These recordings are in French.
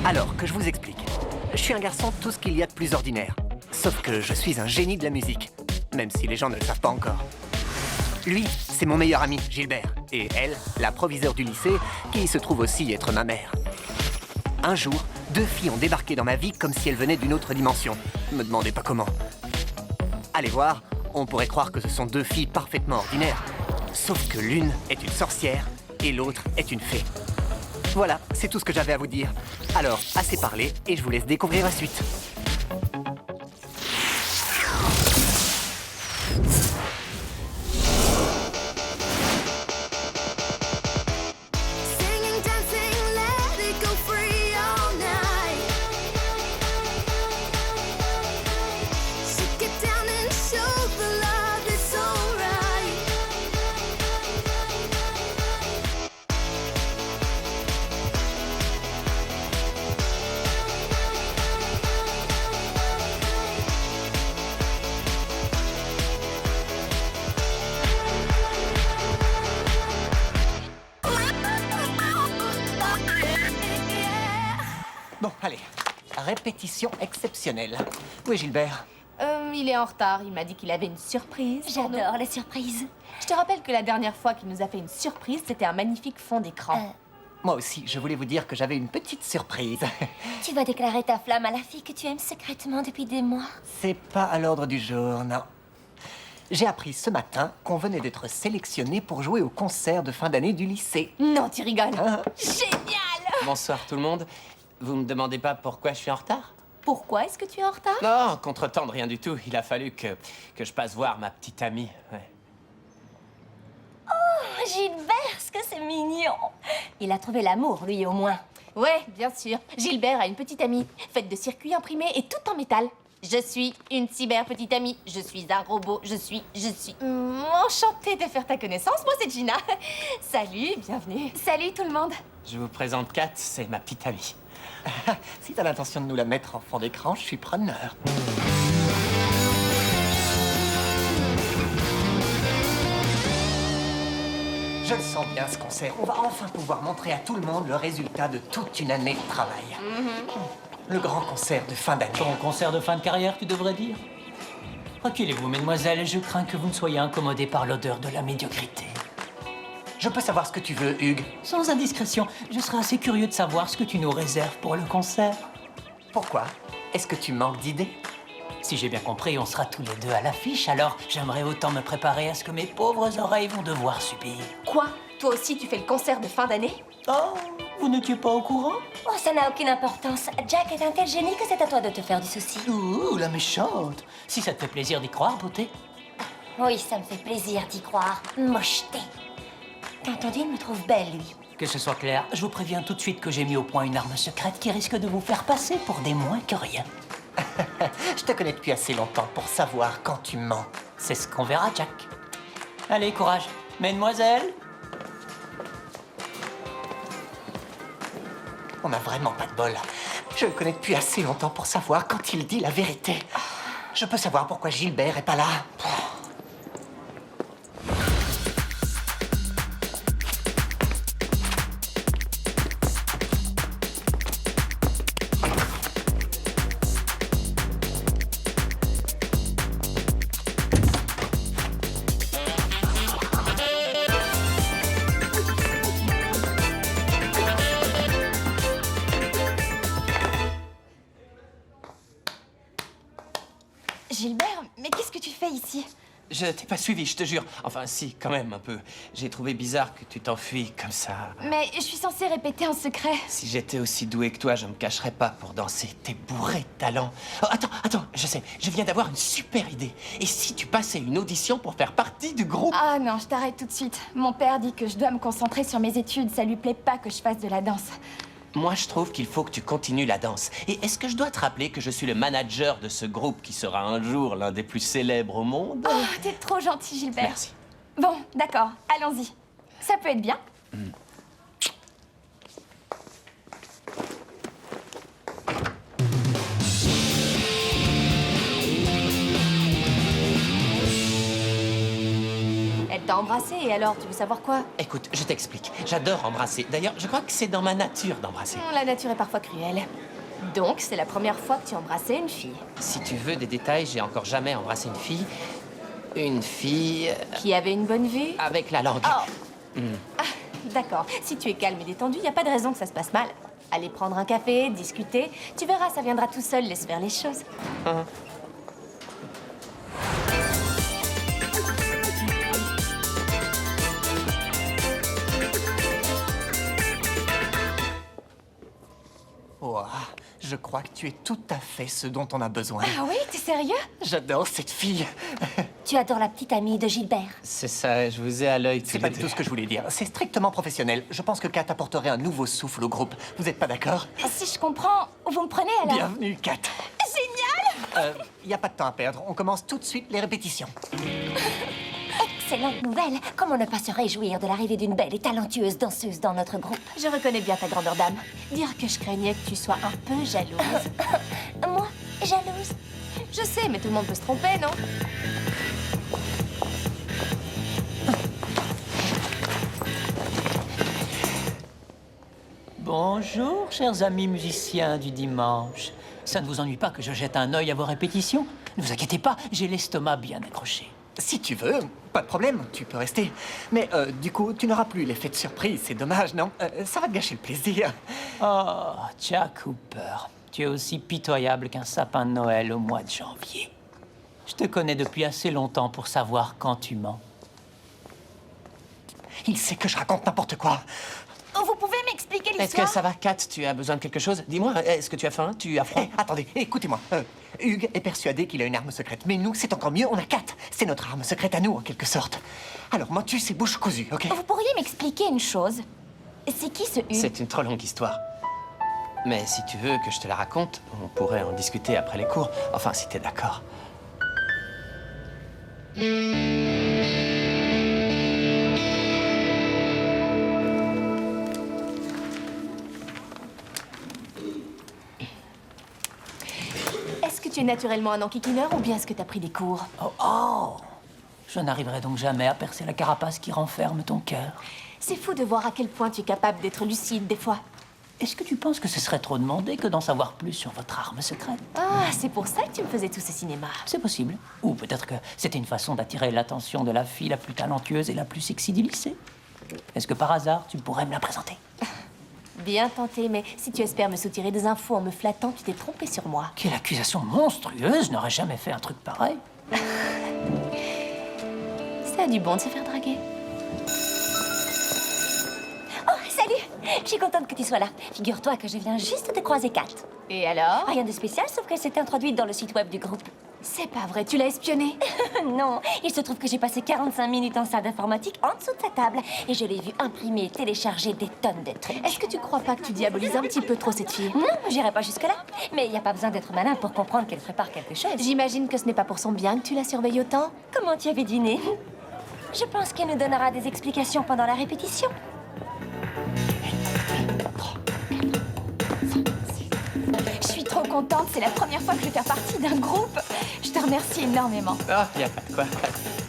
Alors, que je vous explique. Je suis un garçon tout ce qu'il y a de plus ordinaire. Sauf que je suis un génie de la musique. Même si les gens ne le savent pas encore. Lui, c'est mon meilleur ami, Gilbert. Et elle, la proviseure du lycée, qui se trouve aussi être ma mère. Un jour, 2 filles ont débarqué dans ma vie comme si elles venaient d'une autre dimension. Me demandez pas comment. Allez voir, on pourrait croire que ce sont 2 filles parfaitement ordinaires. Sauf que l'une est une sorcière et l'autre est une fée. Voilà, c'est tout ce que j'avais à vous dire. Alors, assez parlé et je vous laisse découvrir la suite. Singing, dancing, let it go free all night. Shake it down and show the love it's alright. Bon, allez. Répétition exceptionnelle. Où est Gilbert? Il est en retard. Il m'a dit qu'il avait une surprise. pour nous. J'adore les surprises. Je te rappelle que la dernière fois qu'il nous a fait une surprise, c'était un magnifique fond d'écran. Moi aussi, je voulais vous dire que j'avais une petite surprise. Tu vas déclarer ta flamme à la fille que tu aimes secrètement depuis des mois. C'est pas à l'ordre du jour, non. J'ai appris ce matin qu'on venait d'être sélectionné pour jouer au concert de fin d'année du lycée. Non, tu rigoles. Hein? Génial! Bonsoir tout le monde. Vous me demandez pas pourquoi je suis en retard? Pourquoi est-ce que tu es en retard? Non, contre-temps de rien du tout. Il a fallu que je passe voir ma petite amie. Ouais. Oh, Gilbert, ce que c'est mignon. Il a trouvé l'amour, lui, au moins. Ouais, bien sûr. Gilbert a une petite amie, faite de circuits imprimés et tout en métal. Je suis une cyber petite amie. Je suis un robot. Je suis... Enchantée de faire ta connaissance. Moi, c'est Gina. Salut, bienvenue. Salut tout le monde. Je vous présente Kat, c'est ma petite amie. Si t'as l'intention de nous la mettre en fond d'écran, je suis preneur. Je le sens bien, ce concert. On va enfin pouvoir montrer à tout le monde le résultat de toute une année de travail. Le grand concert de fin d'année. Ton concert de fin de carrière, tu devrais dire. Reculez-vous, mesdemoiselles, je crains que vous ne soyez incommodées par l'odeur de la médiocrité. Je peux savoir ce que tu veux, Hugues? Sans indiscrétion, je serais assez curieux de savoir ce que tu nous réserves pour le concert. Pourquoi? Est-ce que tu manques d'idées? Si j'ai bien compris, on sera tous les deux à l'affiche, alors j'aimerais autant me préparer à ce que mes pauvres oreilles vont devoir subir. Quoi? Toi aussi, tu fais le concert de fin d'année? Oh, vous n'étiez pas au courant? Oh, ça n'a aucune importance. Jack est un tel génie que c'est à toi de te faire du souci. Ouh, la méchante. Si ça te fait plaisir d'y croire, beauté. Oui, ça me fait plaisir d'y croire. Mocheté. T'as entendu, il me trouve belle, lui. Que ce soit clair, je vous préviens tout de suite que j'ai mis au point une arme secrète qui risque de vous faire passer pour des moins que rien. Je te connais depuis assez longtemps pour savoir quand tu mens. C'est ce qu'on verra, Jack. Allez, courage. Mesdemoiselles. On n'a vraiment pas de bol. Je le connais depuis assez longtemps pour savoir quand il dit la vérité. Je peux savoir pourquoi Gilbert est pas là. Gilbert, mais qu'est-ce que tu fais ici? Je t'ai pas suivi, je te jure. Enfin, si, quand même, un peu. J'ai trouvé bizarre que tu t'enfuis comme ça. Mais je suis censée répéter en secret. Si j'étais aussi doué que toi, je me cacherais pas pour danser. T'es bourré de talent. Oh, attends, je sais, je viens d'avoir une super idée. Et si tu passais une audition pour faire partie du groupe? Ah non, je t'arrête tout de suite. Mon père dit que je dois me concentrer sur mes études. Ça lui plaît pas que je fasse de la danse. Moi, je trouve qu'il faut que tu continues la danse. Et est-ce que je dois te rappeler que je suis le manager de ce groupe qui sera un jour l'un des plus célèbres au monde? Oh, t'es trop gentil, Gilbert. Merci. Bon, d'accord, allons-y. Ça peut être bien. T'as embrassé et alors, tu veux savoir quoi? Écoute, je t'explique. J'adore embrasser. D'ailleurs, je crois que c'est dans ma nature d'embrasser. La nature est parfois cruelle. Donc, c'est la première fois que tu embrassais une fille. Si tu veux des détails, j'ai encore jamais embrassé une fille. Une fille Qui avait une bonne vue? avec la langue. Oh. Ah, d'accord. Si tu es calme et détendu, y a pas de raison que ça se passe mal. Aller prendre un café, discuter. Tu verras, ça viendra tout seul, laisse faire les choses. Ouah, je crois que tu es tout à fait ce dont on a besoin. Ah oui, t'es sérieux? J'adore cette fille. Tu adores la petite amie de Gilbert. C'est ça, je vous ai à l'œil tous C'est les pas deux. du tout ce que je voulais dire. C'est strictement professionnel. Je pense que Kat apporterait un nouveau souffle au groupe. Vous êtes pas d'accord? Si je comprends, vous me prenez alors? Bienvenue, Kat. Génial! Y a pas de temps à perdre. On commence tout de suite les répétitions. Excellente nouvelle. Comment ne pas se réjouir de l'arrivée d'une belle et talentueuse danseuse dans notre groupe? Je reconnais bien ta grandeur d'âme. Dire que je craignais que tu sois un peu jalouse. Moi, jalouse? Je sais, mais tout le monde peut se tromper, non? Bonjour, chers amis musiciens du dimanche. Ça ne vous ennuie pas que je jette un œil à vos répétitions? Ne vous inquiétez pas, j'ai l'estomac bien accroché. Si tu veux, pas de problème, tu peux rester. Mais du coup, tu n'auras plus l'effet de surprise, c'est dommage, non? Ça va te gâcher le plaisir. Oh, Jack Cooper, tu es aussi pitoyable qu'un sapin de Noël au mois de janvier. Je te connais depuis assez longtemps pour savoir quand tu mens. Il sait que je raconte n'importe quoi. Vous pouvez m'expliquer Est-ce que ça va, Kat? Tu as besoin de quelque chose? Dis-moi, est-ce que tu as faim? Tu as froid? Attendez, écoutez-moi. Hugues est persuadé qu'il a une arme secrète. Mais nous, c'est encore mieux, on a Kat. C'est notre arme secrète à nous, en quelque sorte. Alors, Motus et bouche cousue, ok? Vous pourriez m'expliquer une chose? C'est qui ce Hugues? C'est une trop longue histoire. Mais si tu veux que je te la raconte, on pourrait en discuter après les cours. Enfin, si t'es d'accord. Est-ce que tu es naturellement un enquiquineur ou bien est-ce que t'as pris des cours? Oh! Je n'arriverai donc jamais à percer la carapace qui renferme ton cœur. C'est fou de voir à quel point tu es capable d'être lucide des fois. Est-ce que tu penses que ce serait trop demandé que d'en savoir plus sur votre arme secrète? Ah, c'est pour ça que tu me faisais tout ce cinéma. C'est possible. Ou peut-être que c'était une façon d'attirer l'attention de la fille la plus talentueuse et la plus sexy du lycée. Est-ce que par hasard, tu pourrais me la présenter? Bien tenté, mais si tu espères me soutirer des infos en me flattant, tu t'es trompé sur moi. Quelle accusation monstrueuse! N'aurais jamais fait un truc pareil. Ça a du bon de se faire draguer. Oh, salut! Je suis contente que tu sois là. Figure-toi que je viens juste de croiser Kat. Et alors? Rien de spécial, sauf qu'elle s'est introduite dans le site web du groupe. C'est pas vrai, tu l'as espionnée? Non, il se trouve que j'ai passé 45 minutes en salle d'informatique en dessous de sa table et je l'ai vue imprimer et télécharger des tonnes de trucs. Est-ce que tu crois pas que tu diabolises un petit peu trop cette fille? Non, j'irai pas jusque-là. Mais il n'y a pas besoin d'être malin pour comprendre qu'elle prépare quelque chose. J'imagine que ce n'est pas pour son bien que tu la surveilles autant. Comment tu avais dîné? Je pense qu'elle nous donnera des explications pendant la répétition. Je suis trop contente, c'est la première fois que je fais partie d'un groupe. Je te remercie énormément. Ah, y a pas de quoi.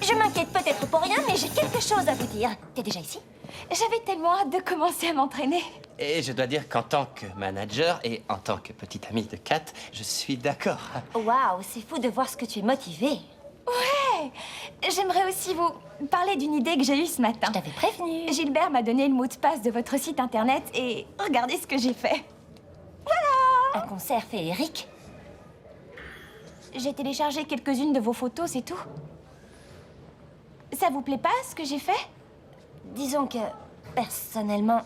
Je m'inquiète peut-être pour rien, mais j'ai quelque chose à vous dire. T'es déjà ici? J'avais tellement hâte de commencer à m'entraîner. Et je dois dire qu'en tant que manager et en tant que petite amie de Kat, je suis d'accord. Waouh, c'est fou de voir ce que tu es motivée. Ouais, j'aimerais aussi vous parler d'une idée que j'ai eue ce matin. Je t'avais prévenu. Gilbert m'a donné le mot de passe de votre site internet et regardez ce que j'ai fait. Un concert féerique? J'ai téléchargé quelques-unes de vos photos, c'est tout. Ça vous plaît pas ce que j'ai fait? Disons que, personnellement...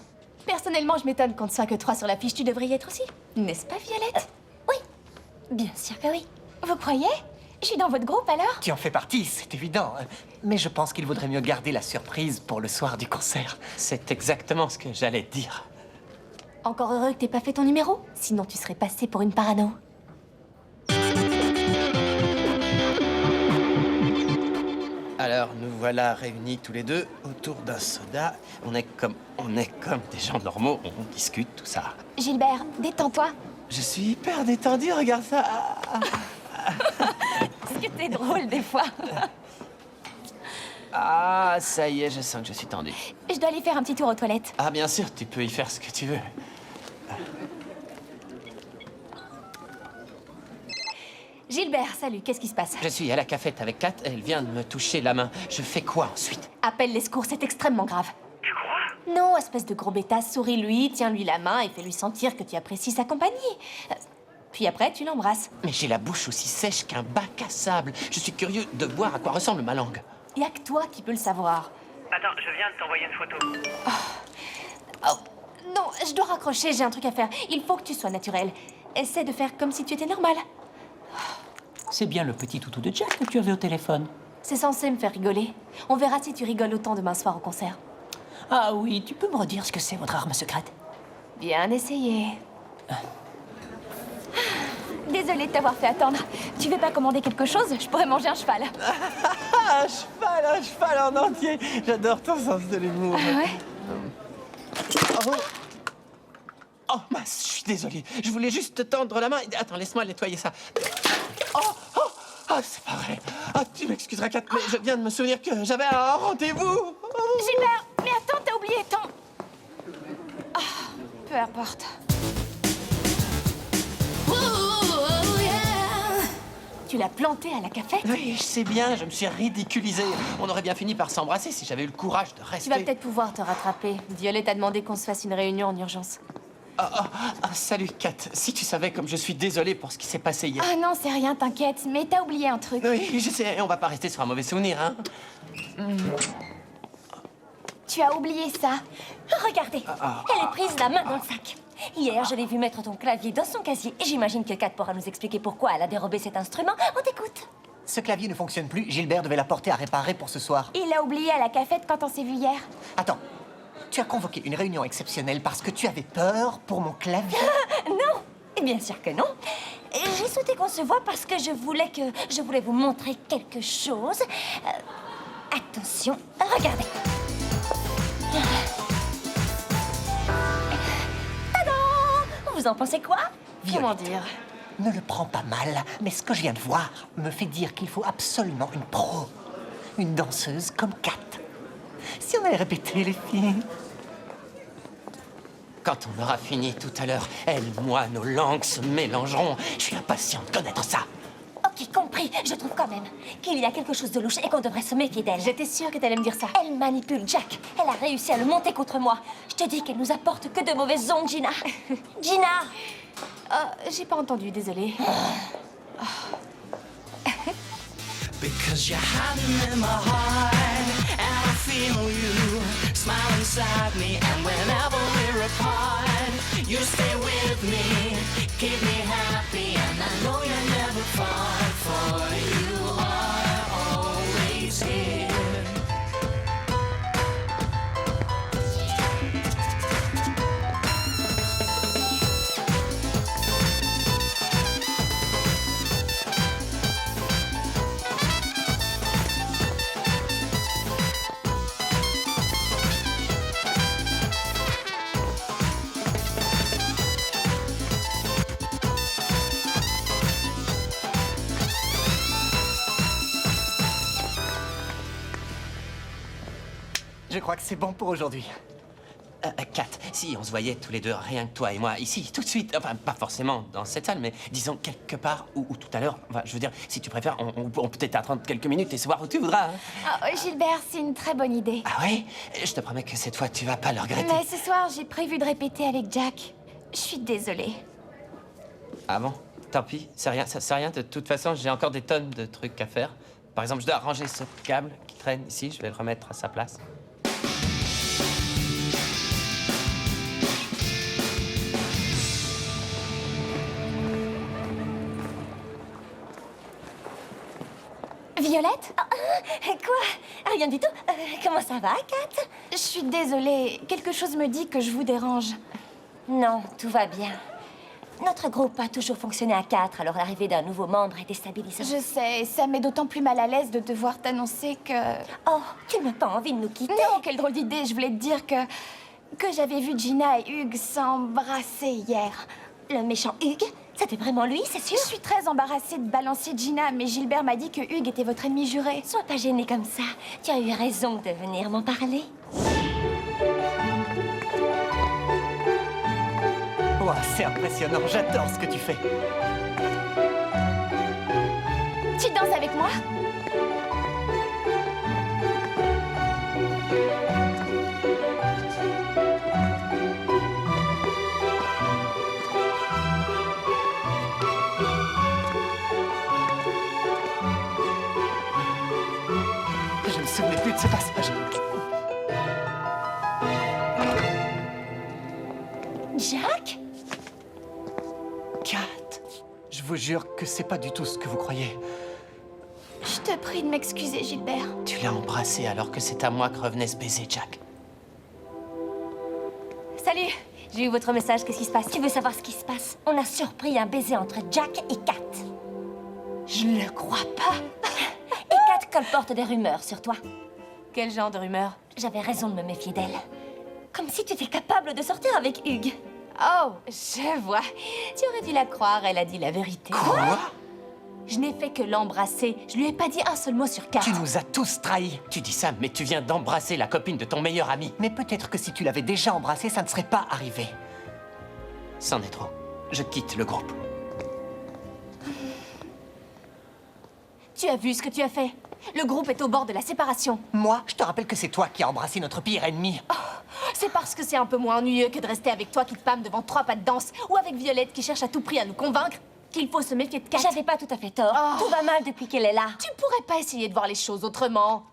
Personnellement, je m'étonne qu'on ne soit que 3 sur la fiche. Tu devrais y être aussi. N'est-ce pas, Violette? Oui, bien sûr que oui. Vous croyez? Je suis dans votre groupe alors? Tu en fais partie, c'est évident. Mais je pense qu'il vaudrait mieux garder la surprise pour le soir du concert. C'est exactement ce que j'allais te dire. Encore heureux que t'aies pas fait ton numéro. Sinon, tu serais passé pour une parano. Alors, nous voilà réunis tous les deux autour d'un soda. On est comme des gens normaux, on discute, tout ça. Gilbert, détends-toi. Je suis hyper détendu, regarde ça. Est-ce que t'es drôle des fois? Ah, ça y est, je sens que je suis tendu. Je dois aller faire un petit tour aux toilettes. Ah, bien sûr, tu peux y faire ce que tu veux. Gilbert, salut, qu'est-ce qui se passe? Je suis à la cafette avec Kat, elle vient de me toucher la main. Je fais quoi ensuite? Appelle les secours, c'est extrêmement grave. Tu crois? Non, espèce de gros bêta, souris-lui, tiens-lui la main et fais-lui sentir que tu apprécies sa compagnie. Puis après, tu l'embrasses. Mais j'ai la bouche aussi sèche qu'un bac à sable. Je suis curieux de voir à quoi ressemble ma langue. Y'a que toi qui peux le savoir. Attends, je viens de t'envoyer une photo. Oh, non, je dois raccrocher, j'ai un truc à faire. Il faut que tu sois naturel. Essaie de faire comme si tu étais normal. C'est bien le petit toutou de Jack que tu avais au téléphone. C'est censé me faire rigoler. On verra si tu rigoles autant demain soir au concert. Ah oui, tu peux me redire ce que c'est, votre arme secrète? Bien essayé. Désolée de t'avoir fait attendre. Tu veux pas commander quelque chose? Je pourrais manger un cheval. Ah, un cheval en entier. J'adore ton sens de l'humour. Ah ouais? Oh, mince, je suis désolé. Je voulais juste te tendre la main. Attends, laisse-moi nettoyer ça. Oh, c'est pas vrai. Ah, tu m'excuseras, Kat, mais je viens de me souvenir que j'avais un rendez-vous. Gilbert, mais attends, t'as oublié ton... Ah, peu importe. Oh, yeah. Tu l'as planté à la cafette? Oui, je sais bien, je me suis ridiculisé. On aurait bien fini par s'embrasser si j'avais eu le courage de rester. Tu vas peut-être pouvoir te rattraper. Violet t'a demandé qu'on se fasse une réunion en urgence. Salut, Kat. Si tu savais comme je suis désolé pour ce qui s'est passé hier. Ah non, c'est rien, t'inquiète. Mais t'as oublié un truc. Oui, je sais, on va pas rester sur un mauvais souvenir, hein. Tu as oublié ça. Regardez, elle est prise la main dans le sac. Hier, je l'ai vu mettre ton clavier dans son casier et j'imagine que Kat pourra nous expliquer pourquoi elle a dérobé cet instrument. On t'écoute. Ce clavier ne fonctionne plus. Gilbert devait l'apporter à réparer pour ce soir. Il l'a oublié à la cafette quand on s'est vu hier. Attends. Tu as convoqué une réunion exceptionnelle parce que tu avais peur pour mon clavier? Non, bien sûr que non. J'ai souhaité qu'on se voie parce que je voulais vous montrer quelque chose. Attention, regardez. Tadam! Vous en pensez quoi? Comment dire? Ne le prends pas mal, mais ce que je viens de voir me fait dire qu'il faut absolument une pro. Une danseuse comme Kat. Si on allait répéter, les filles. Quand on aura fini tout à l'heure, elle, moi, nos langues se mélangeront. Je suis impatient de connaître ça. Ok, compris. Je trouve quand même qu'il y a quelque chose de louche et qu'on devrait se méfier d'elle. J'étais sûre que t'allais me dire ça. Elle manipule Jack. Elle a réussi à le monter contre moi. Je te dis qu'elle nous apporte que de mauvaises ondes, Gina. Gina! J'ai pas entendu, désolée. Because you're hiding in my heart, and I feel you smile inside me. And whenever we're apart, you stay with me, keep me happy. And I know you're never far, for you are always here. Je crois que c'est bon pour aujourd'hui. Kat, si on se voyait tous les deux, rien que toi et moi, ici, tout de suite, enfin, pas forcément dans cette salle, mais disons quelque part ou tout à l'heure, enfin, je veux dire, si tu préfères, on peut peut-être attendre quelques minutes et se voir où tu voudras. Hein. Gilbert, c'est une très bonne idée. Ah ouais? Je te promets que cette fois, tu vas pas le regretter. Mais ce soir, j'ai prévu de répéter avec Jack. Je suis désolée. Ah bon? Tant pis, c'est rien, c'est rien. De toute façon, j'ai encore des tonnes de trucs à faire. Par exemple, je dois ranger ce câble qui traîne ici, je vais le remettre à sa place. Violette? Quoi? Rien du tout. Comment ça va, Kat? Je suis désolée. Quelque chose me dit que je vous dérange. Non, tout va bien. Notre groupe a toujours fonctionné à 4, alors l'arrivée d'un nouveau membre est déstabilisant. Je sais, ça m'est d'autant plus mal à l'aise de devoir t'annoncer que... Oh, tu n'as pas envie de nous quitter? Non, quelle drôle d'idée. Je voulais te dire que j'avais vu Gina et Hugues s'embrasser hier. Le méchant Hugues? C'était vraiment lui, c'est sûr? Je suis très embarrassée de balancer Gina, mais Gilbert m'a dit que Hugues était votre ennemi juré. Sois pas gênée comme ça. Tu as eu raison de venir m'en parler. Ouah, c'est impressionnant, j'adore ce que tu fais. Tu danses avec moi? Je me souvenais plus de ce passage. Jack? Kat, je vous jure que c'est pas du tout ce que vous croyez. Je te prie de m'excuser, Gilbert. Tu l'as embrassé alors que c'est à moi que revenait ce baiser, Jack. Salut! J'ai eu votre message, qu'est-ce qui se passe? Tu veux savoir ce qui se passe? On a surpris un baiser entre Jack et Kat. Je le crois pas. Et Kat colporte des rumeurs sur toi. Quel genre de rumeur? J'avais raison de me méfier d'elle. Comme si tu étais capable de sortir avec Hugues. Oh, je vois. Tu aurais dû la croire, elle a dit la vérité. Quoi? Je n'ai fait que l'embrasser. Je lui ai pas dit un seul mot sur 4. Tu nous as tous trahis. Tu dis ça, mais tu viens d'embrasser la copine de ton meilleur ami. Mais peut-être que si tu l'avais déjà embrassé, ça ne serait pas arrivé. C'en est trop. Je quitte le groupe. Tu as vu ce que tu as fait? Le groupe est au bord de la séparation. Moi, je te rappelle que c'est toi qui as embrassé notre pire ennemi. C'est parce que c'est un peu moins ennuyeux que de rester avec toi qui te pâme devant 3 pas de danse ou avec Violette qui cherche à tout prix à nous convaincre qu'il faut se méfier de Kat. J'avais pas tout à fait tort. Oh. Tout va mal depuis qu'elle est là. Tu pourrais pas essayer de voir les choses autrement.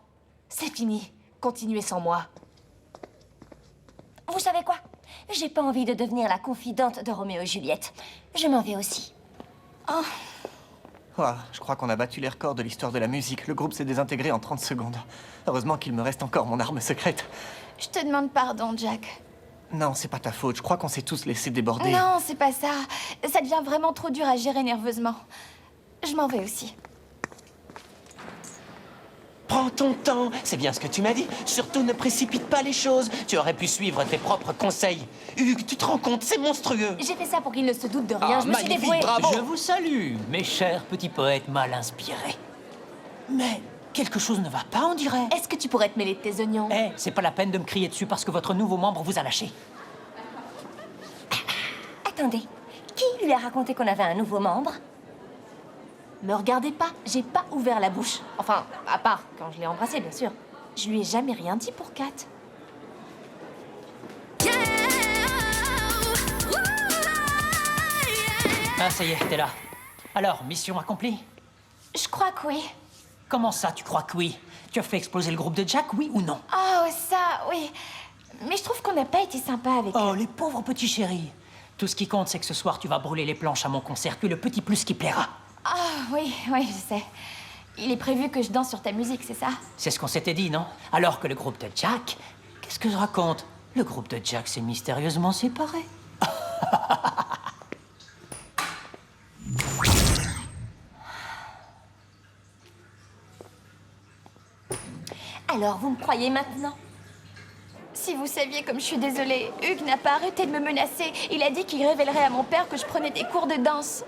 C'est fini. Continuez sans moi. Vous savez quoi? J'ai pas envie de devenir la confidente de Roméo et Juliette. Je m'en vais aussi. Ouah, je crois qu'on a battu les records de l'histoire de la musique. Le groupe s'est désintégré en 30 secondes. Heureusement qu'il me reste encore mon arme secrète. Je te demande pardon, Jack. Non, c'est pas ta faute. Je crois qu'on s'est tous laissés déborder. Non, c'est pas ça. Ça devient vraiment trop dur à gérer nerveusement. Je m'en vais aussi. Prends ton temps, c'est bien ce que tu m'as dit. Surtout ne précipite pas les choses. Tu aurais pu suivre tes propres conseils. Hugues, tu te rends compte, c'est monstrueux. J'ai fait ça pour qu'il ne se doute de rien. Ah, je me suis magnifique, dévouée. bravo. Je vous salue, mes chers petits poètes mal inspirés. Mais quelque chose ne va pas, on dirait. Est-ce que tu pourrais te mêler de tes oignons? Eh, c'est pas la peine de me crier dessus parce que votre nouveau membre vous a lâché. Attendez, qui lui a raconté qu'on avait un nouveau membre? Me regardez pas, j'ai pas ouvert la bouche. Enfin, à part quand je l'ai embrassé, bien sûr. Je lui ai jamais rien dit pour Kat. Ah, ça y est, t'es là. Alors, mission accomplie? Je crois que oui. Comment ça, tu crois que oui? Tu as fait exploser le groupe de Jack, oui ou non? Oh, ça, oui. Mais je trouve qu'on n'a pas été sympa avec Oh, les pauvres petits chéris. Tout ce qui compte, c'est que ce soir, tu vas brûler les planches à mon concert, puis le petit plus qui plaira. Ah, oui, oui, je sais. Il est prévu que je danse sur ta musique, c'est ça? C'est ce qu'on s'était dit, non? Alors que le groupe de Jack... Qu'est-ce que je raconte? Le groupe de Jack s'est mystérieusement séparé. Alors, vous me croyez maintenant? Si vous saviez comme je suis désolée, Hugues n'a pas arrêté de me menacer. Il a dit qu'il révélerait à mon père que je prenais des cours de danse.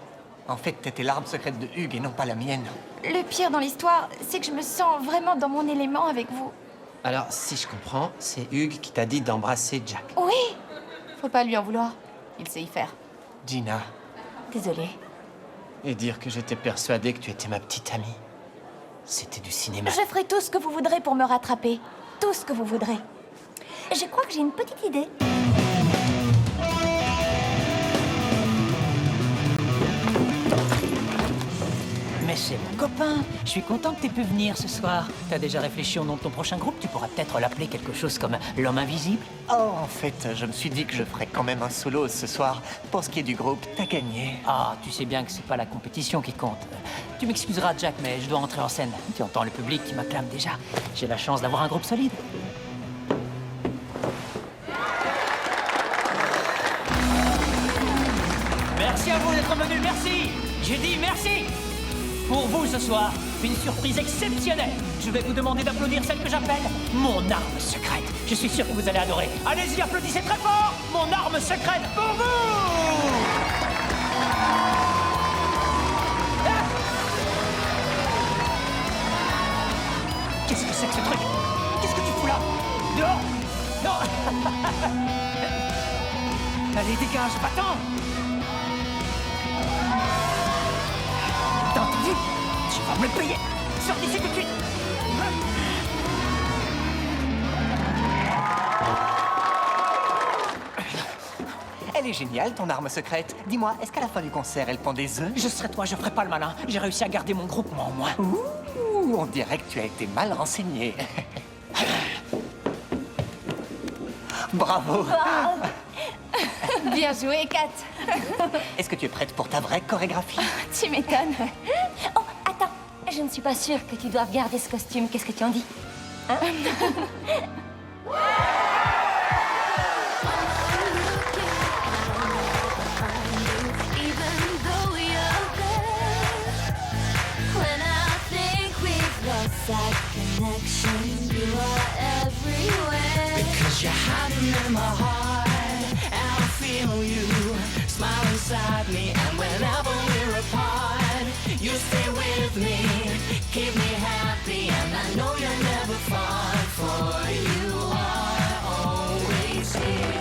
En fait, t'étais l'arme secrète de Hugues et non pas la mienne. Le pire dans l'histoire, c'est que je me sens vraiment dans mon élément avec vous. Alors, si je comprends, c'est Hugues qui t'a dit d'embrasser Jack. Oui, Faut pas lui en vouloir. Il sait y faire. Gina, Désolée. Et dire que j'étais persuadé que tu étais ma petite amie. C'était du cinéma. je ferai tout ce que vous voudrez pour me rattraper. Tout ce que vous voudrez. Je crois que j'ai une petite idée. Mais c'est mon copain. Je suis content que t'aies pu venir ce soir. T'as déjà réfléchi au nom de ton prochain groupe? Tu pourras peut-être l'appeler quelque chose comme l'homme invisible. oh, en fait, je me suis dit que je ferais quand même un solo ce soir. Pour ce qui est du groupe, t'as gagné. Ah, tu sais bien que c'est pas la compétition qui compte. Tu m'excuseras, Jack, mais je dois entrer en scène. Tu entends le public qui m'acclame déjà. J'ai la chance d'avoir un groupe solide. Merci à vous d'être venus, merci. J'ai dit merci. Pour vous ce soir, une surprise exceptionnelle. Je vais vous demander d'applaudir celle que j'appelle mon arme secrète. Je suis sûr que vous allez adorer. Allez-y, applaudissez très fort. Mon arme secrète pour vous. Qu'est-ce que c'est que ce truc? Qu'est-ce que tu fous là? Dehors! Non! Allez, dégage, va-t'en! T'as entendu? Tu vas me le payer! Sors d'ici tout de suite! Elle est géniale, ton arme secrète. Dis-moi, est-ce qu'à la fin du concert, elle pond des œufs? Je serais toi, je ferais pas le malin. J'ai réussi à garder mon groupement au moins. Ouh, on dirait que tu as été mal renseigné. Bravo. Bien joué, Kat. Est-ce que tu es prête pour ta vraie chorégraphie? Tu m'étonnes. Oh, attends, je ne suis pas sûre que tu doives garder ce costume. Qu'est-ce que tu en dis? Hein? Even though you're there, when I think we've lost that connection, you are everywhere. Because you're hiding in my heart, and I feel you smile inside me. And whenever we're apart, you stay with me, keep me happy, and I know you're never far. For you are always here.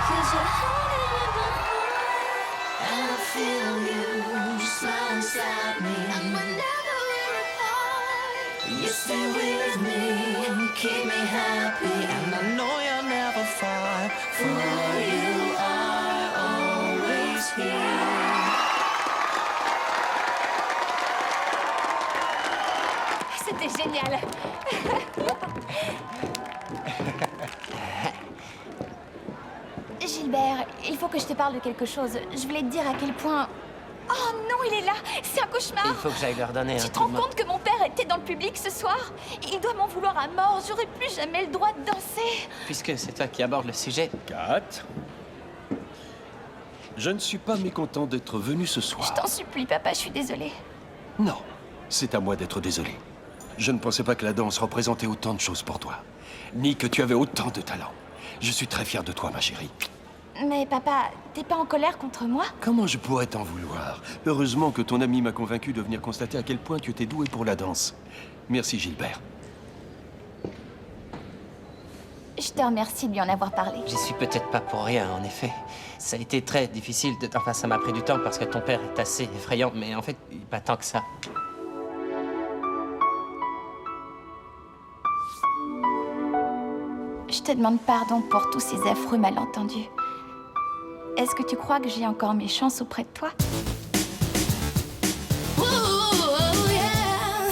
Cause you're hiding in my heart, and I feel you smile inside me. And whenever we're apart, You stay with me, keep me happy, and I know you're never far. For you are always here. C'était génial. Gilbert, il faut que je te parle de quelque chose. Je voulais te dire à quel point... Oh non, il est là. C'est un cauchemar. Il faut que j'aille leur donner un Tu te coup rends de main. compte que mon père était dans le public ce soir? Il doit m'en vouloir à mort. J'aurai plus jamais le droit de danser. Puisque c'est toi qui abordes le sujet, Kat, je ne suis pas mécontent d'être venu ce Je soir. t'en supplie, papa, je suis désolée. Non, c'est à moi d'être désolé. Je ne pensais pas que la danse représentait autant de choses pour toi, ni que tu avais autant de talent. Je suis très fier de toi, ma chérie. Mais papa, t'es pas en colère contre moi? Comment je pourrais t'en vouloir? Heureusement que ton ami m'a convaincu de venir constater à quel point tu étais doué pour la danse. Merci, Gilbert. Je te remercie de lui en avoir parlé. j'y suis peut-être pas pour rien, en effet. Ça a été très difficile, enfin ça m'a pris du temps parce que ton père est assez effrayant, mais en fait, pas tant que ça. Je te demande pardon pour tous ces affreux malentendus. Est-ce que tu crois que j'ai encore mes chances auprès de toi?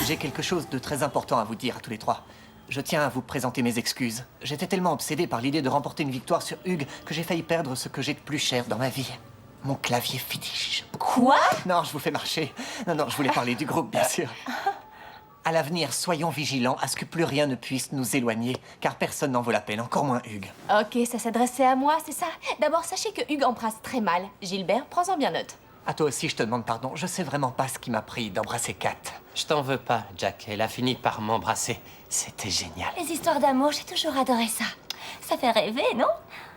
J'ai quelque chose de très important à vous dire à tous les trois. Je tiens à vous présenter mes excuses. J'étais tellement obsédé par l'idée de remporter une victoire sur Hugues que j'ai failli perdre ce que j'ai de plus cher dans ma vie. Mon clavier fétiche. Quoi? Non, je vous fais marcher. Non, je voulais parler du groupe, bien sûr. À l'avenir, soyons vigilants à ce que plus rien ne puisse nous éloigner, car personne n'en vaut la peine, encore moins Hugues. Ok, ça s'adressait à moi, c'est ça? D'abord, sachez que Hugues embrasse très mal. Gilbert, prends-en bien note. À toi aussi, je te demande pardon. Je sais vraiment pas ce qui m'a pris d'embrasser Kat. Je t'en veux pas, Jack. Elle a fini par m'embrasser. C'était génial. Les histoires d'amour, j'ai toujours adoré ça. Ça fait rêver, non?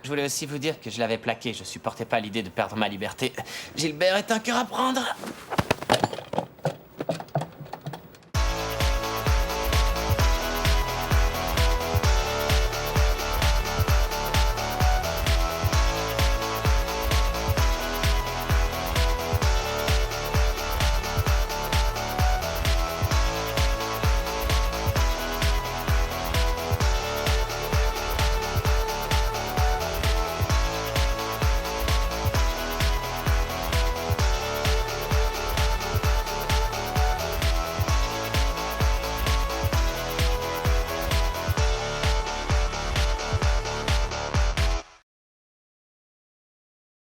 Je voulais aussi vous dire que je l'avais plaqué. Je supportais pas l'idée de perdre ma liberté. Gilbert est un cœur à prendre.